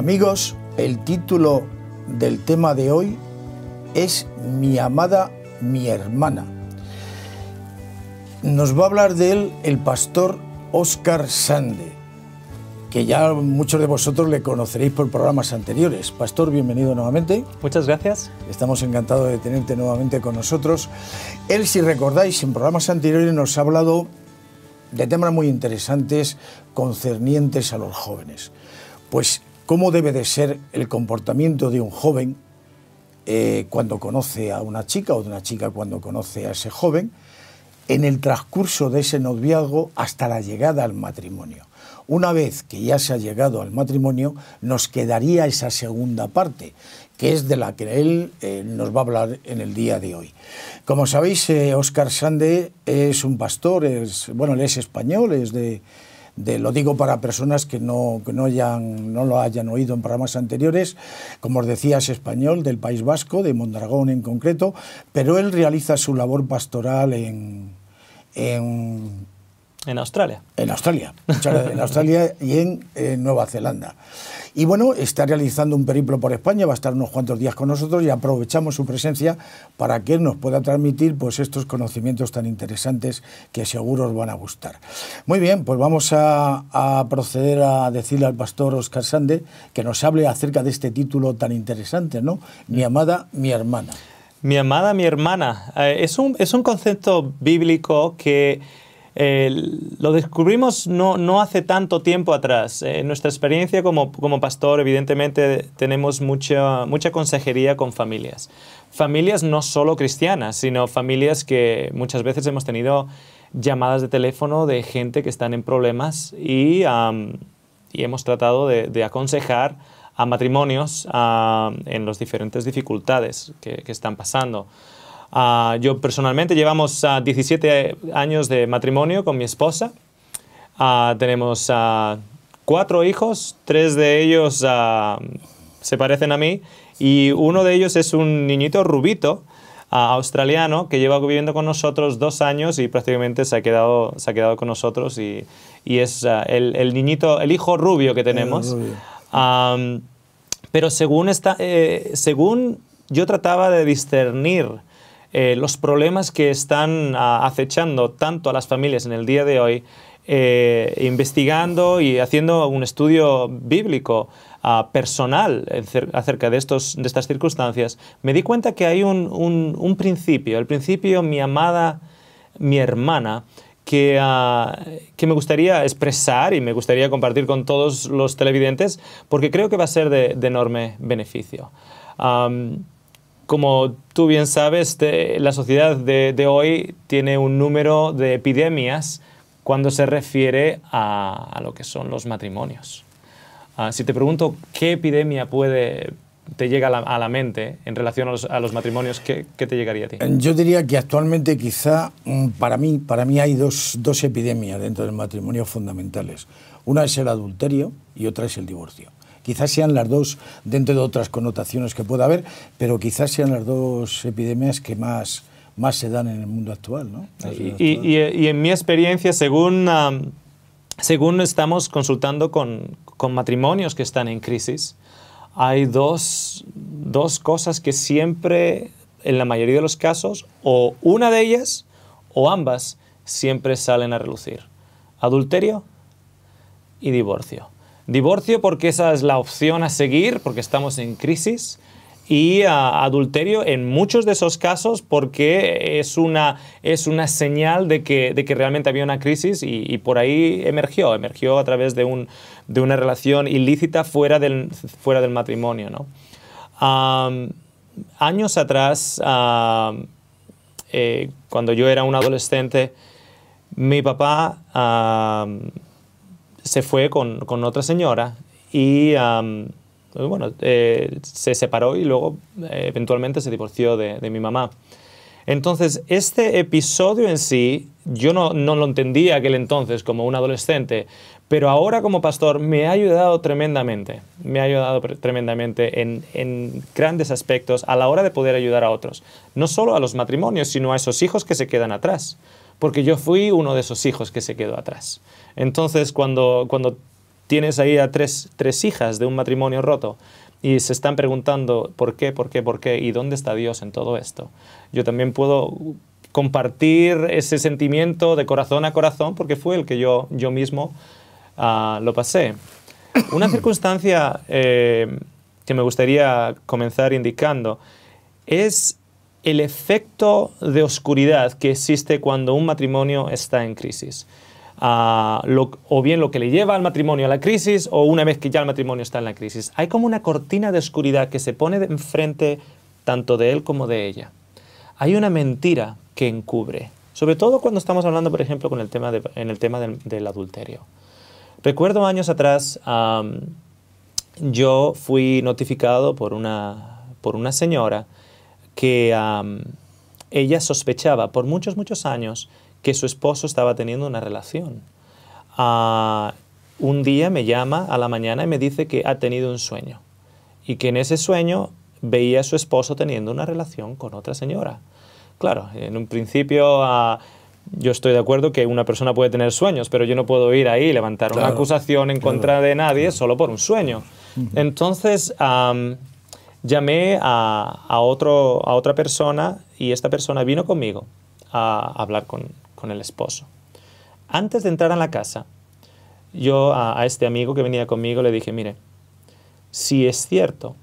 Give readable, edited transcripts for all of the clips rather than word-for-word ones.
Amigos, el título del tema de hoy es Mi amada, mi hermana. Nos va a hablar de él el pastor Óscar Sande, que ya muchos de vosotros le conoceréis por programas anteriores. Pastor, bienvenido nuevamente. Muchas gracias. Estamos encantados de tenerte nuevamente con nosotros. Él, si recordáis, en programas anteriores nos ha hablado de temas muy interesantes concernientes a los jóvenes. Pues, ¿cómo debe de ser el comportamiento de un joven cuando conoce a una chica, o de una chica cuando conoce a ese joven, en el transcurso de ese noviazgo hasta la llegada al matrimonio? Una vez que ya se ha llegado al matrimonio, nos quedaría esa segunda parte, que es de la que él nos va a hablar en el día de hoy. Como sabéis, Óscar Sande es un pastor, él es español, lo digo para personas que no lo hayan oído en programas anteriores. Como os decía, es español, del País Vasco, de Mondragón en concreto, pero él realiza su labor pastoral en Australia. En Australia y en Nueva Zelanda. Y bueno, está realizando un periplo por España, va a estar unos cuantos días con nosotros y aprovechamos su presencia para que él nos pueda transmitir pues estos conocimientos tan interesantes que seguro os van a gustar. Muy bien, pues vamos a proceder a decirle al pastor Óscar Sande que nos hable acerca de este título tan interesante, ¿no? Mi amada, mi hermana. Mi amada, mi hermana. Es un concepto bíblico que lo descubrimos no hace tanto tiempo atrás. En nuestra experiencia como pastor, evidentemente, tenemos mucha consejería con familias. Familias no solo cristianas, sino familias que muchas veces hemos tenido llamadas de teléfono de gente que están en problemas y hemos tratado de aconsejar a matrimonios en las diferentes dificultades que están pasando. Yo personalmente llevamos 17 años de matrimonio con mi esposa. Tenemos 4 hijos, 3 de ellos se parecen a mí y uno de ellos es un niñito rubito australiano que lleva viviendo con nosotros 2 años y prácticamente se ha quedado con nosotros y es el hijo rubio que tenemos. Pero según yo trataba de discernir los problemas que están acechando tanto a las familias en el día de hoy, investigando y haciendo un estudio bíblico personal acerca de estas circunstancias, me di cuenta que hay un principio, el principio mi amada, mi hermana, que me gustaría expresar y me gustaría compartir con todos los televidentes porque creo que va a ser de enorme beneficio. Como tú bien sabes, la sociedad de hoy tiene un número de epidemias cuando se refiere a lo que son los matrimonios. Si te pregunto qué epidemia te llega a la mente en relación a los matrimonios, ¿qué te llegaría a ti? Yo diría que actualmente quizá para mí hay dos epidemias dentro del matrimonio fundamentales. Una es el adulterio y otra es el divorcio. Quizás sean las dos, dentro de otras connotaciones que pueda haber, pero quizás sean las dos epidemias que más se dan en el mundo actual, ¿no? Y en mi experiencia, según estamos consultando con matrimonios que están en crisis, hay dos cosas que siempre, en la mayoría de los casos, o una de ellas o ambas, siempre salen a relucir. Adulterio y divorcio. Divorcio porque esa es la opción a seguir, porque estamos en crisis, y adulterio en muchos de esos casos porque es una señal de que realmente había una crisis y por ahí emergió a través de una relación ilícita fuera del matrimonio, ¿no? Años atrás, cuando yo era un adolescente, mi papá se fue con otra señora y se separó y luego eventualmente se divorció de mi mamá. Entonces, este episodio en sí, yo no lo entendía aquel entonces como un adolescente, pero ahora como pastor me ha ayudado tremendamente. Me ha ayudado tremendamente en grandes aspectos a la hora de poder ayudar a otros. No solo a los matrimonios, sino a esos hijos que se quedan atrás. Porque yo fui uno de esos hijos que se quedó atrás. Entonces, cuando tienes ahí a tres hijas de un matrimonio roto y se están preguntando ¿por qué, por qué, por qué? ¿Y dónde está Dios en todo esto? Yo también puedo compartir ese sentimiento de corazón a corazón porque fue el que yo mismo lo pasé. Una circunstancia que me gustaría comenzar indicando es el efecto de oscuridad que existe cuando un matrimonio está en crisis. O bien lo que le lleva al matrimonio a la crisis o una vez que ya el matrimonio está en la crisis. Hay como una cortina de oscuridad que se pone enfrente tanto de él como de ella. Hay una mentira que encubre, sobre todo cuando estamos hablando, por ejemplo, en el tema del adulterio. Recuerdo años atrás, yo fui notificado por una señora que ella sospechaba por muchos, muchos años que su esposo estaba teniendo una relación. Un día me llama a la mañana y me dice que ha tenido un sueño y que en ese sueño veía a su esposo teniendo una relación con otra señora. Claro, en un principio yo estoy de acuerdo que una persona puede tener sueños, pero yo no puedo ir ahí y levantar una acusación en contra de nadie solo por un sueño. Entonces llamé a otra persona y esta persona vino conmigo a hablar con el esposo. Antes de entrar a la casa, yo a este amigo que venía conmigo le dije, mire, si es cierto,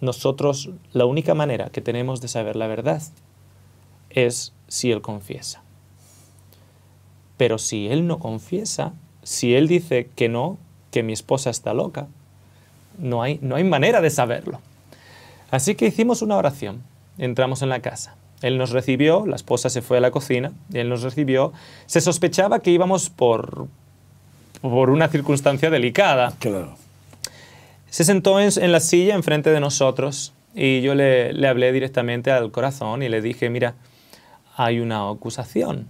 nosotros la única manera que tenemos de saber la verdad es si él confiesa. Pero si él no confiesa, si él dice que no, que mi esposa está loca, no hay manera de saberlo. Así que hicimos una oración, entramos en la casa. Él nos recibió, la esposa se fue a la cocina, él nos recibió. Se sospechaba que íbamos por una circunstancia delicada. Claro. Se sentó en la silla enfrente de nosotros y yo le hablé directamente al corazón y le dije, mira, hay una acusación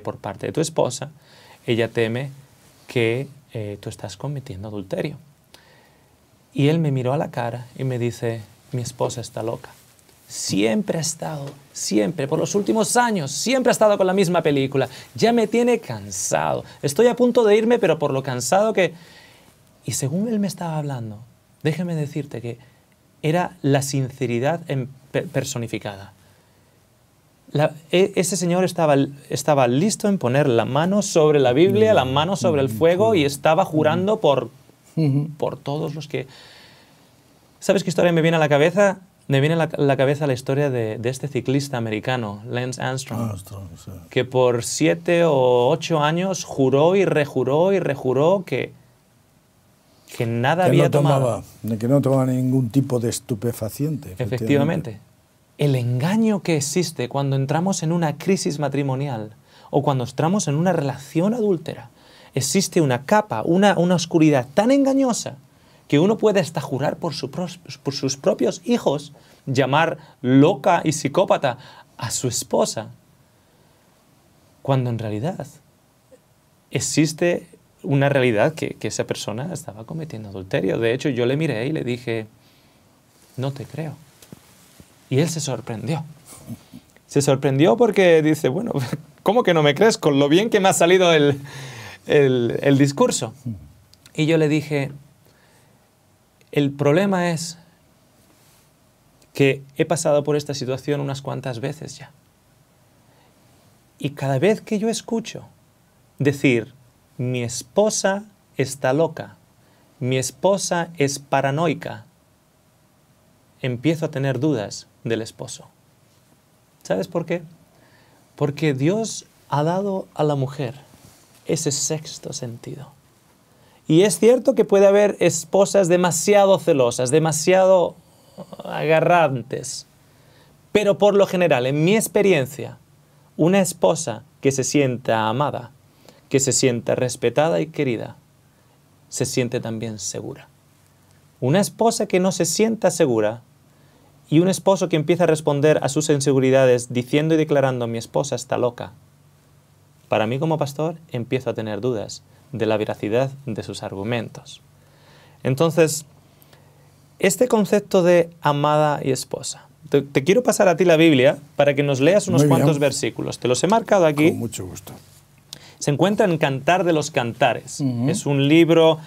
por parte de tu esposa. Ella teme que tú estás cometiendo adulterio. Y él me miró a la cara y me dice, mi esposa está loca. Siempre ha estado, siempre, por los últimos años, siempre ha estado con la misma película. Ya me tiene cansado. Estoy a punto de irme, pero por lo cansado que... Y según él me estaba hablando, déjame decirte que era la sinceridad personificada. Ese señor estaba listo en poner la mano sobre la Biblia, la mano sobre el fuego y estaba jurando por todos los que... ¿Sabes qué historia me viene a la cabeza? Me viene a la cabeza la historia de este ciclista americano, Lance Armstrong, sí, que por 7 o 8 años juró y rejuró que nada había tomado. Que no tomaba ningún tipo de estupefaciente. Efectivamente. El engaño que existe cuando entramos en una crisis matrimonial o cuando entramos en una relación adúltera, existe una capa, una oscuridad tan engañosa que uno puede hasta jurar por sus propios hijos, llamar loca y psicópata a su esposa, cuando en realidad existe una realidad que esa persona estaba cometiendo adulterio. De hecho, yo le miré y le dije, no te creo. Y él se sorprendió. Se sorprendió porque dice, bueno, ¿cómo que no me crees con lo bien que me ha salido el discurso? Y yo le dije, el problema es que he pasado por esta situación unas cuantas veces ya. Y cada vez que yo escucho decir, mi esposa está loca, mi esposa es paranoica, empiezo a tener dudas del esposo. ¿Sabes por qué? Porque Dios ha dado a la mujer ese sexto sentido. Y es cierto que puede haber esposas demasiado celosas, demasiado agarrantes, pero por lo general, en mi experiencia, una esposa que se sienta amada, que se sienta respetada y querida, se siente también segura. Una esposa que no se sienta segura y un esposo que empieza a responder a sus inseguridades diciendo y declarando, mi esposa está loca, para mí como pastor empiezo a tener dudas de la veracidad de sus argumentos. Entonces, este concepto de amada y esposa. Te quiero pasar a ti la Biblia para que nos leas unos cuantos versículos. Te los he marcado aquí. Con mucho gusto. se encuentra en Cantar de los Cantares. Es un libro,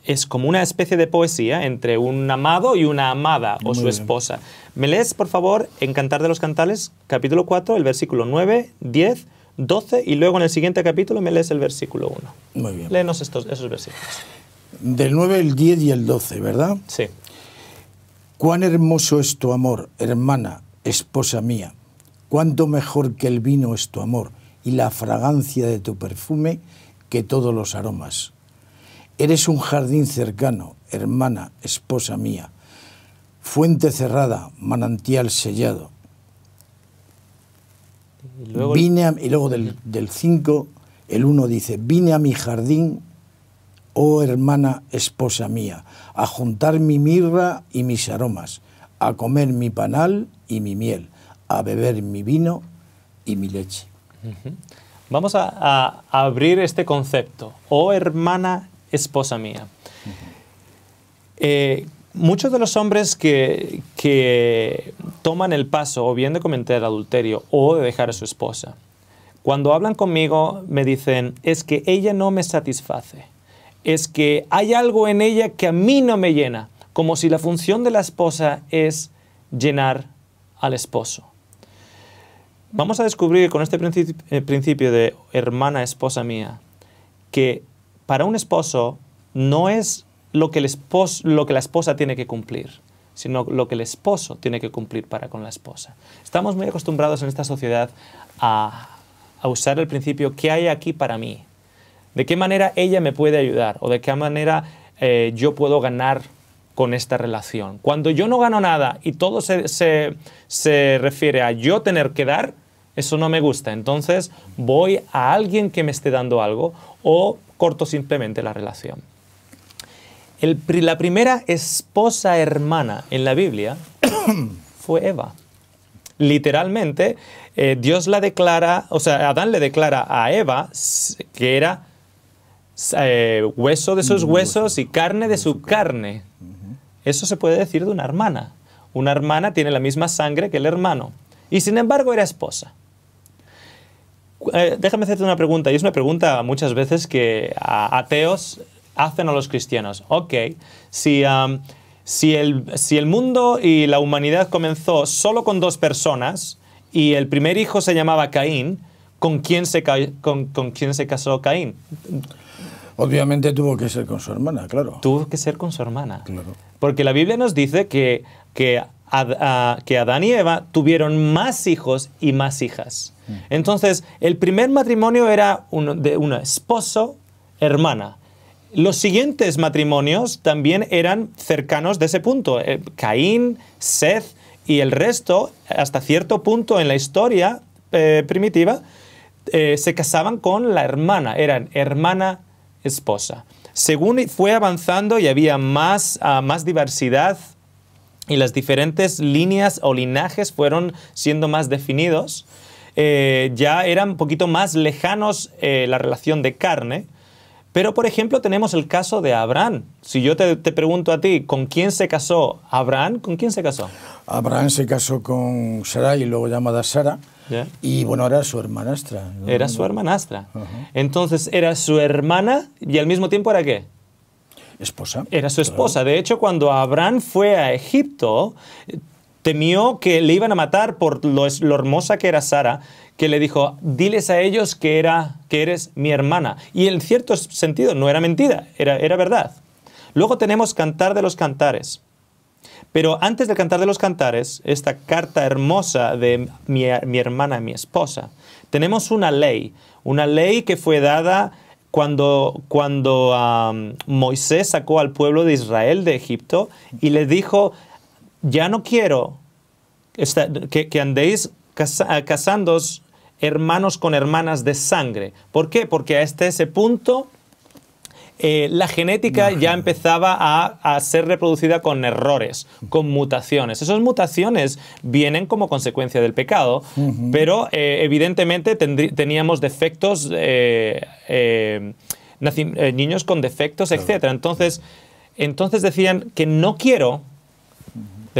es como una especie de poesía entre un amado y una amada o su esposa. ¿Me lees, por favor, en Cantar de los Cantares, capítulo 4, el versículo 9, 10, 12, y luego en el siguiente capítulo me lees el versículo 1? Muy bien. Léenos esos versículos. Del 9, el 10 y el 12, ¿verdad? Sí. Cuán hermoso es tu amor, hermana, esposa mía. Cuánto mejor que el vino es tu amor y la fragancia de tu perfume que todos los aromas. Eres un jardín cercano, hermana, esposa mía. Fuente cerrada, manantial sellado. Y luego del 5, el 1 dice, vine a mi jardín, oh hermana, esposa mía, a juntar mi mirra y mis aromas, a comer mi panal y mi miel, a beber mi vino y mi leche. Vamos a abrir este concepto, oh hermana, esposa mía. Muchos de los hombres que toman el paso o bien de cometer adulterio o de dejar a su esposa, cuando hablan conmigo me dicen, es que ella no me satisface. Es que hay algo en ella que a mí no me llena, como si la función de la esposa es llenar al esposo. Vamos a descubrir con este principio de hermana, esposa mía, que para un esposo no es lo que la esposa tiene que cumplir, sino lo que el esposo tiene que cumplir para con la esposa. Estamos muy acostumbrados en esta sociedad a usar el principio, ¿qué hay aquí para mí? ¿De qué manera ella me puede ayudar? ¿O de qué manera yo puedo ganar con esta relación? Cuando yo no gano nada y todo se refiere a yo tener que dar, eso no me gusta. Entonces voy a alguien que me esté dando algo o corto simplemente la relación. La primera esposa hermana en la Biblia fue Eva. Literalmente, Dios la declara, o sea, Adán le declara a Eva que era hueso de sus huesos y carne de su carne. Eso se puede decir de una hermana. Una hermana tiene la misma sangre que el hermano. Y sin embargo era esposa. Déjame hacerte una pregunta, y es una pregunta muchas veces que ateos hacen a los cristianos. Ok, si el mundo y la humanidad comenzó solo con dos personas y el primer hijo se llamaba Caín, ¿con quién se casó Caín? Obviamente tuvo que ser con su hermana, claro. Tuvo que ser con su hermana. Claro. Porque la Biblia nos dice que Adán y Eva tuvieron más hijos y más hijas. Entonces, el primer matrimonio era de un esposo-hermana. Los siguientes matrimonios también eran cercanos de ese punto. Caín, Seth y el resto, hasta cierto punto en la historia primitiva, se casaban con la hermana. Eran hermana-esposa. Según fue avanzando y había más diversidad y las diferentes líneas o linajes fueron siendo más definidos, ya eran un poquito más lejanos la relación de carne. Pero, por ejemplo, tenemos el caso de Abraham. Si yo te pregunto a ti, ¿con quién se casó Abraham? ¿Con quién se casó? Abraham se casó con Sarai, luego llamada Sara, y bueno, era su hermanastra. Era su hermanastra. Entonces, era su hermana y al mismo tiempo ¿era qué? Esposa. Era su esposa. Claro. De hecho, cuando Abraham fue a Egipto, temió que le iban a matar por lo hermosa que era Sara, que le dijo, diles a ellos que eres mi hermana. Y en cierto sentido no era mentira, era verdad. Luego tenemos Cantar de los Cantares. Pero antes del Cantar de los Cantares, esta carta hermosa de mi hermana, mi esposa, tenemos una ley que fue dada cuando Moisés sacó al pueblo de Israel de Egipto y les dijo, ya no quiero que andéis casándoos hermanos con hermanas de sangre. ¿Por qué? Porque hasta ese punto la genética ya empezaba a ser reproducida con errores, con mutaciones. Esas mutaciones vienen como consecuencia del pecado, pero evidentemente teníamos defectos, niños con defectos, etc. Entonces decían que no quiero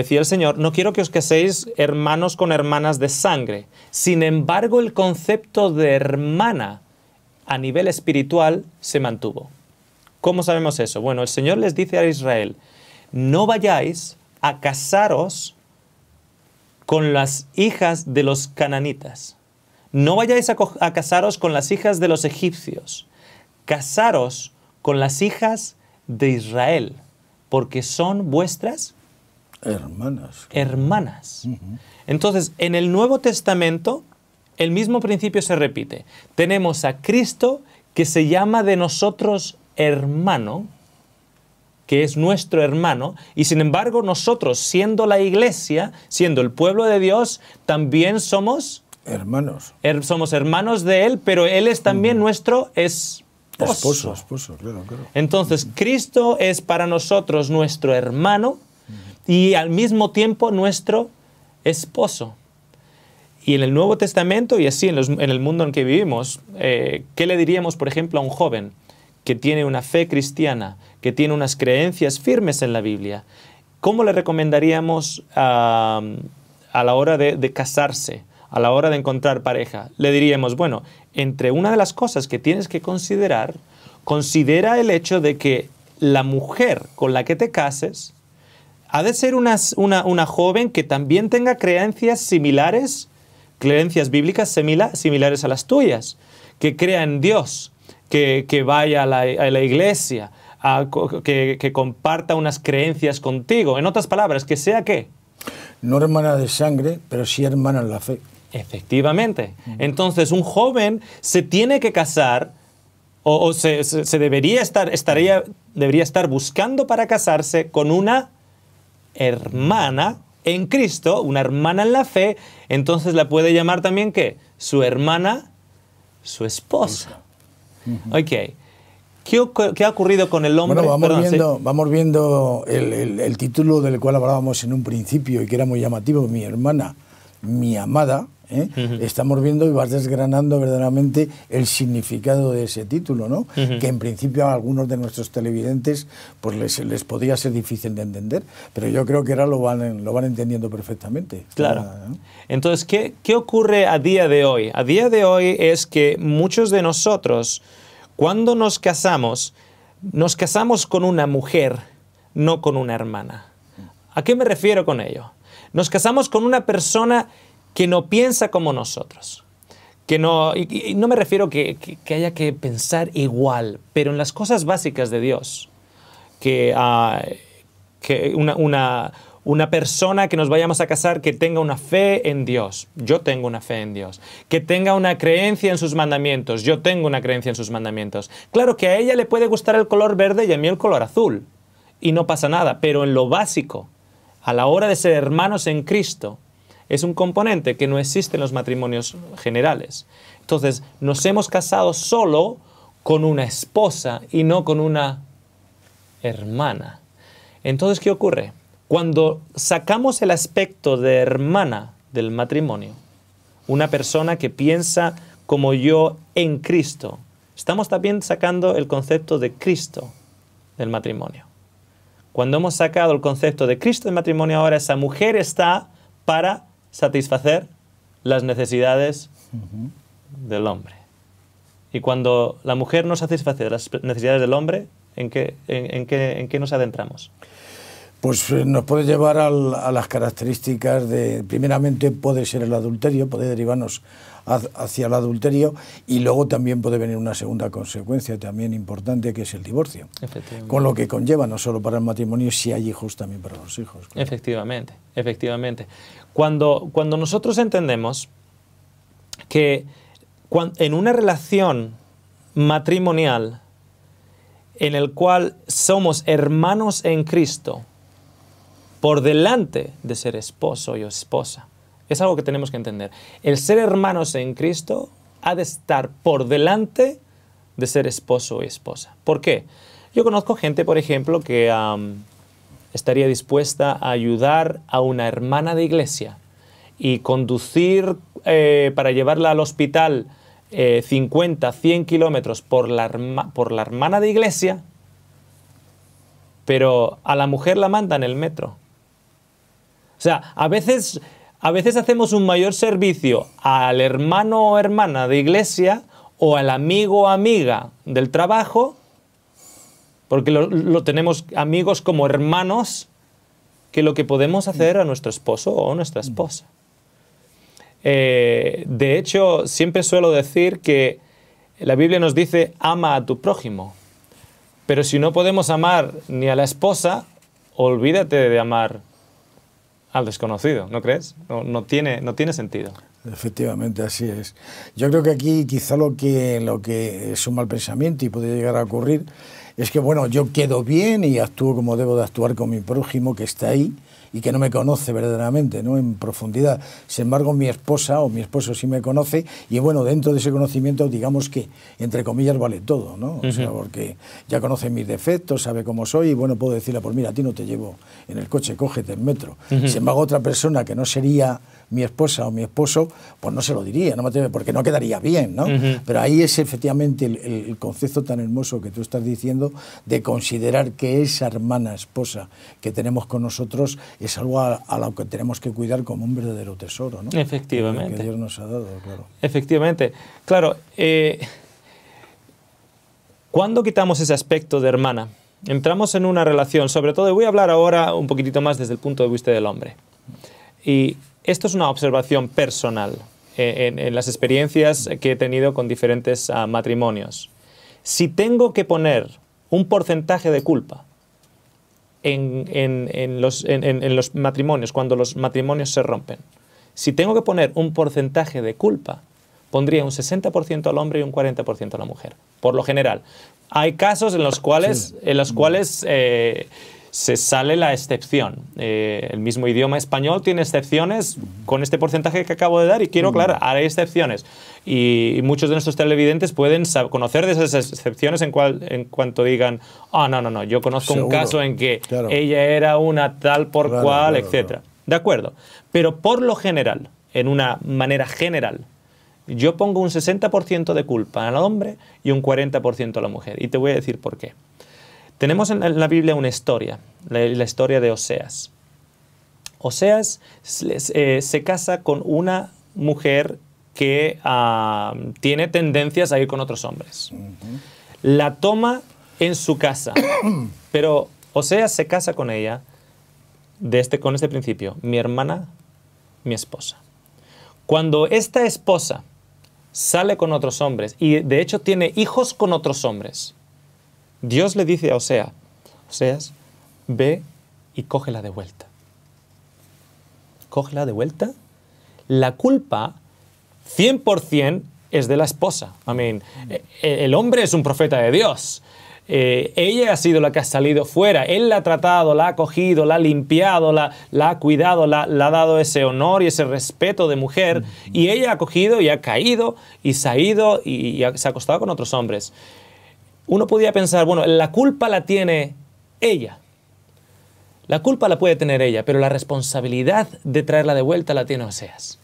decía el Señor, no quiero que os caséis hermanos con hermanas de sangre. Sin embargo, el concepto de hermana a nivel espiritual se mantuvo. ¿Cómo sabemos eso? Bueno, el Señor les dice a Israel, no vayáis a casaros con las hijas de los cananitas. No vayáis a casaros con las hijas de los egipcios. Casaros con las hijas de Israel, porque son vuestras hermanas. Hermanas. Entonces, en el Nuevo Testamento, el mismo principio se repite. Tenemos a Cristo que se llama de nosotros hermano, que es nuestro hermano, y sin embargo nosotros, siendo la iglesia, siendo el pueblo de Dios, también somos hermanos. Somos hermanos de Él, pero Él es también nuestro esposo. Esposo, claro. Entonces, Cristo es para nosotros nuestro hermano y al mismo tiempo nuestro esposo. Y en el Nuevo Testamento y así en el mundo en que vivimos, ¿qué le diríamos, por ejemplo, a un joven que tiene una fe cristiana, que tiene unas creencias firmes en la Biblia? ¿Cómo le recomendaríamos a la hora de casarse, a la hora de encontrar pareja? Le diríamos, bueno, entre una de las cosas que tienes que considerar, considera el hecho de que la mujer con la que te cases ha de ser una joven que también tenga creencias similares, creencias bíblicas similares a las tuyas, que crea en Dios, que vaya a la iglesia, que comparta unas creencias contigo. En otras palabras, que sea ¿qué? No hermana de sangre, pero sí hermana en la fe. Efectivamente. Entonces, un joven se tiene que casar o debería estar buscando para casarse con una hermana en Cristo, una hermana en la fe. Entonces la puede llamar también ¿qué? Su hermana, su esposa. Ok. ¿Qué ha ocurrido con el hombre? Bueno, vamos viendo el título del cual hablábamos en un principio y que era muy llamativo, mi hermana, mi amada. Estamos viendo y vas desgranando verdaderamente el significado de ese título, ¿no? Que en principio a algunos de nuestros televidentes pues les podría ser difícil de entender, pero yo creo que ahora lo van entendiendo perfectamente. Claro. Entonces, ¿qué ocurre a día de hoy? A día de hoy es que muchos de nosotros, cuando nos casamos con una mujer, no con una hermana. ¿A qué me refiero con ello? Nos casamos con una persona que no piensa como nosotros. Y no me refiero que haya que pensar igual, pero en las cosas básicas de Dios. Que una persona que nos vayamos a casar que tenga una fe en Dios. Yo tengo una fe en Dios. Que tenga una creencia en sus mandamientos. Yo tengo una creencia en sus mandamientos. Claro que a ella le puede gustar el color verde y a mí el color azul. Y no pasa nada, pero en lo básico, a la hora de ser hermanos en Cristo, es un componente que no existe en los matrimonios generales. Entonces, nos hemos casado solo con una esposa y no con una hermana. Entonces, ¿qué ocurre? Cuando sacamos el aspecto de hermana del matrimonio, una persona que piensa como yo en Cristo, estamos también sacando el concepto de Cristo del matrimonio. Cuando hemos sacado el concepto de Cristo del matrimonio, ahora esa mujer está para satisfacer las necesidades del hombre. Y cuando la mujer no satisface las necesidades del hombre, ¿en qué nos adentramos? Pues nos puede llevar a las características de, primeramente puede ser el adulterio, puede derivarnos hacia el adulterio, y luego también puede venir una segunda consecuencia también importante, que es el divorcio. Con lo que conlleva no solo para el matrimonio, si hay hijos, también para los hijos. Claro. Efectivamente. Cuando nosotros entendemos que en una relación matrimonial en el cual somos hermanos en Cristo, por delante de ser esposo y esposa, es algo que tenemos que entender. El ser hermanos en Cristo ha de estar por delante de ser esposo y esposa. ¿Por qué? Yo conozco gente, por ejemplo, que estaría dispuesta a ayudar a una hermana de iglesia y conducir para llevarla al hospital 50, 100 kilómetros por la hermana de iglesia, pero a la mujer la manda en el metro. O sea, a veces hacemos un mayor servicio al hermano o hermana de iglesia o al amigo o amiga del trabajo, porque lo tenemos amigos como hermanos, que lo que podemos hacer a nuestro esposo o a nuestra esposa. De hecho, siempre suelo decir que la Biblia nos dice, ama a tu prójimo. Pero si no podemos amar ni a la esposa, olvídate de amar al desconocido, ¿no crees? No tiene sentido. Efectivamente, así es. Yo creo que aquí quizá lo que es un mal pensamiento y puede llegar a ocurrir es que, bueno, yo quedo bien y actúo como debo de actuar con mi prójimo que está ahí y que no me conoce verdaderamente, ¿no?, en profundidad. Sin embargo, mi esposa o mi esposo sí me conoce y, bueno, dentro de ese conocimiento, digamos que, entre comillas, vale todo, ¿no? O sea, porque ya conoce mis defectos, sabe cómo soy y, bueno, puedo decirle, pues mira, a ti no te llevo en el coche, cógete el metro. Sin embargo, otra persona que no sería mi esposa o mi esposo, pues no se lo diría, porque no quedaría bien, ¿no? Pero ahí es efectivamente el concepto tan hermoso que tú estás diciendo de considerar que esa hermana esposa que tenemos con nosotros es algo a lo que tenemos que cuidar como un verdadero tesoro, ¿no? Efectivamente. Que Dios nos ha dado, claro. Efectivamente. Claro, ¿cuándo quitamos ese aspecto de hermana? Entramos en una relación, sobre todo, y voy a hablar ahora un poquitito más desde el punto de vista del hombre. Y esto es una observación personal en las experiencias que he tenido con diferentes matrimonios. Si tengo que poner un porcentaje de culpa en los matrimonios, cuando los matrimonios se rompen, si tengo que poner un porcentaje de culpa, pondría un 60% al hombre y un 40% a la mujer, por lo general. Hay casos en los cuales, se sale la excepción. El mismo idioma español tiene excepciones con este porcentaje que acabo de dar y quiero aclarar, hay excepciones. Y muchos de nuestros televidentes pueden conocer de esas excepciones en cuanto digan, no, yo conozco un caso en que ella era una tal por cual, etc. De acuerdo. Pero por lo general, en una manera general, yo pongo un 60% de culpa al hombre y un 40% a la mujer. Y te voy a decir por qué. Tenemos en la Biblia una historia, la historia de Oseas. Oseas se casa con una mujer que tiene tendencias a ir con otros hombres. La toma en su casa, pero Oseas se casa con ella con este principio: mi hermana, mi esposa. Cuando esta esposa sale con otros hombres y de hecho tiene hijos con otros hombres, Dios le dice a Oseas, ve y cógela de vuelta. ¿Cógela de vuelta? La culpa 100% es de la esposa. El hombre es un profeta de Dios. Ella ha sido la que ha salido fuera. Él la ha tratado, la ha acogido, la ha limpiado, la ha cuidado, le ha dado ese honor y ese respeto de mujer. Y ella ha acogido y ha caído y se ha ido y se ha acostado con otros hombres. Uno podía pensar, bueno, la culpa la tiene ella. La culpa la puede tener ella, pero la responsabilidad de traerla de vuelta la tiene Oseas.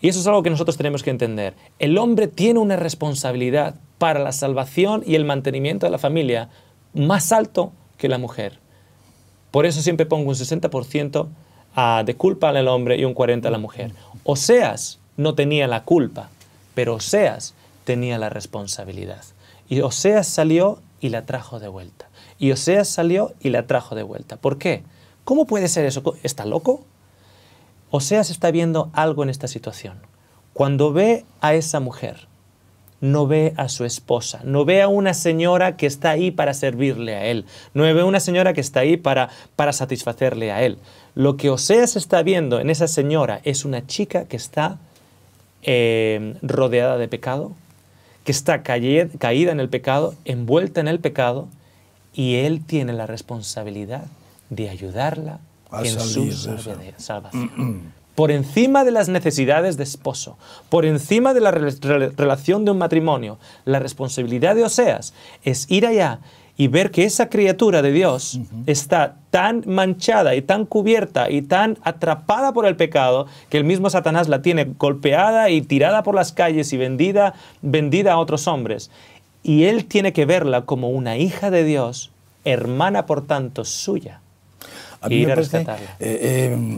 Y eso es algo que nosotros tenemos que entender. El hombre tiene una responsabilidad para la salvación y el mantenimiento de la familia más alto que la mujer. Por eso siempre pongo un 60% de culpa al hombre y un 40% a la mujer. Oseas no tenía la culpa, pero Oseas tenía la responsabilidad. Y Oseas salió y la trajo de vuelta. Y Oseas salió y la trajo de vuelta. ¿Por qué? ¿Cómo puede ser eso? ¿Está loco? Oseas está viendo algo en esta situación. Cuando ve a esa mujer, no ve a su esposa, no ve a una señora que está ahí para servirle a él, no ve a una señora que está ahí para satisfacerle a él. Lo que Oseas está viendo en esa señora es una chica que está rodeada de pecado, que está caída en el pecado, envuelta en el pecado, y él tiene la responsabilidad de ayudarla en su salvación. Por encima de las necesidades de esposo, por encima de la relación de un matrimonio, la responsabilidad de Oseas es ir allá y ver que esa criatura de Dios está tan manchada y tan cubierta y tan atrapada por el pecado que el mismo Satanás la tiene golpeada y tirada por las calles y vendida a otros hombres. Y él tiene que verla como una hija de Dios, hermana por tanto suya. y ir a rescatarla.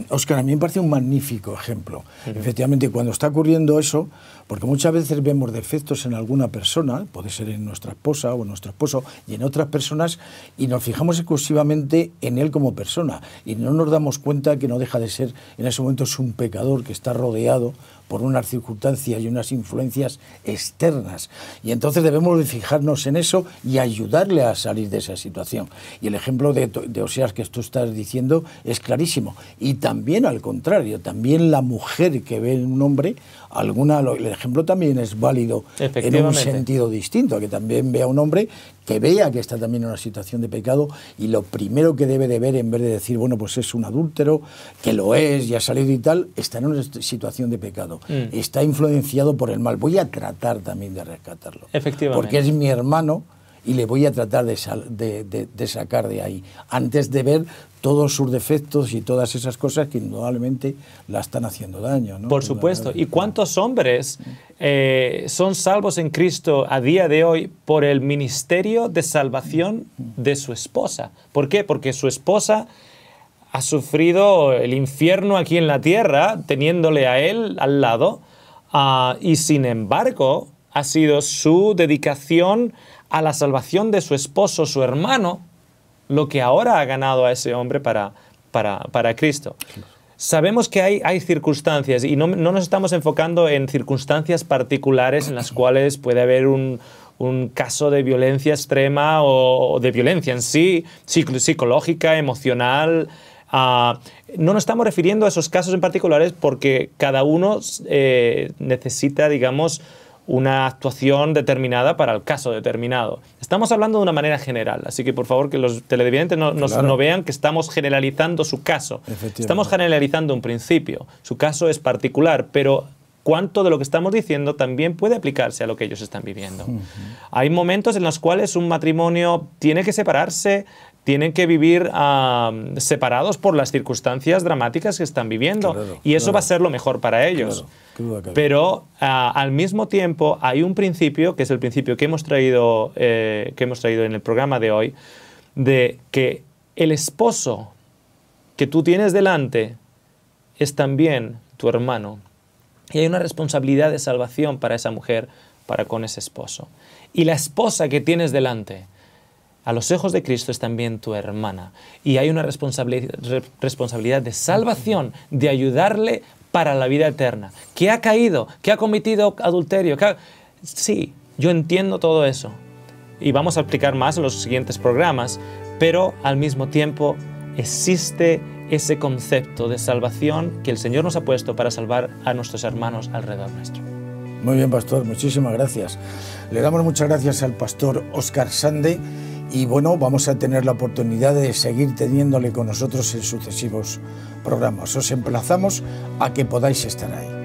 Óscar, a mí me parece un magnífico ejemplo. Efectivamente, cuando está ocurriendo eso, porque muchas veces vemos defectos en alguna persona, puede ser en nuestra esposa o en nuestro esposo, y en otras personas, y nos fijamos exclusivamente en él como persona, y no nos damos cuenta que no deja de ser, en ese momento es un pecador que está rodeado por unas circunstancias y unas influencias externas. Y entonces debemos de fijarnos en eso y ayudarle a salir de esa situación. Y el ejemplo de Oseas que tú estás diciendo es clarísimo. Y también al contrario, también la mujer que ve en un hombre, el ejemplo también es válido en un sentido distinto, que también vea a un hombre que vea que está también en una situación de pecado, y lo primero que debe de ver, en vez de decir, bueno, pues es un adúltero, que lo es, ya ha salido y tal, está en una situación de pecado, está influenciado por el mal. Voy a tratar también de rescatarlo. Efectivamente. Porque es mi hermano y le voy a tratar de sacar de ahí, antes de ver todos sus defectos y todas esas cosas que indudablemente la están haciendo daño, ¿no? Por supuesto. ¿Y cuántos hombres son salvos en Cristo a día de hoy por el ministerio de salvación de su esposa? ¿Por qué? Porque su esposa ha sufrido el infierno aquí en la tierra, teniéndole a él al lado, y sin embargo ha sido su dedicación a la salvación de su esposo, su hermano, lo que ahora ha ganado a ese hombre para Cristo. Sabemos que hay circunstancias, y no nos estamos enfocando en circunstancias particulares en las cuales puede haber un caso de violencia extrema o de violencia en sí, psicológica, emocional. No nos estamos refiriendo a esos casos en particulares porque cada uno necesita, digamos, una actuación determinada para el caso determinado. Estamos hablando de una manera general, así que por favor que los televidentes no vean que estamos generalizando su caso. Estamos generalizando un principio. Su caso es particular, pero cuánto de lo que estamos diciendo también puede aplicarse a lo que ellos están viviendo. Hay momentos en los cuales un matrimonio tiene que separarse, tienen que vivir separados por las circunstancias dramáticas que están viviendo, y eso va a ser lo mejor para ellos. Pero al mismo tiempo hay un principio, que es el principio que hemos traído en el programa de hoy, de que el esposo que tú tienes delante es también tu hermano. Y hay una responsabilidad de salvación para esa mujer, para con ese esposo. Y la esposa que tienes delante, a los ojos de Cristo, es también tu hermana. Y hay una responsabilidad de salvación, de ayudarle para la vida eterna. Que ha caído, que ha cometido adulterio. Sí, yo entiendo todo eso. Y vamos a explicar más en los siguientes programas, pero al mismo tiempo existe ese concepto de salvación que el Señor nos ha puesto para salvar a nuestros hermanos alrededor nuestro. Muy bien, pastor, muchísimas gracias. Le damos muchas gracias al pastor Óscar Sande, y bueno, vamos a tener la oportunidad de seguir teniéndole con nosotros en sucesivos programas. Os emplazamos a que podáis estar ahí.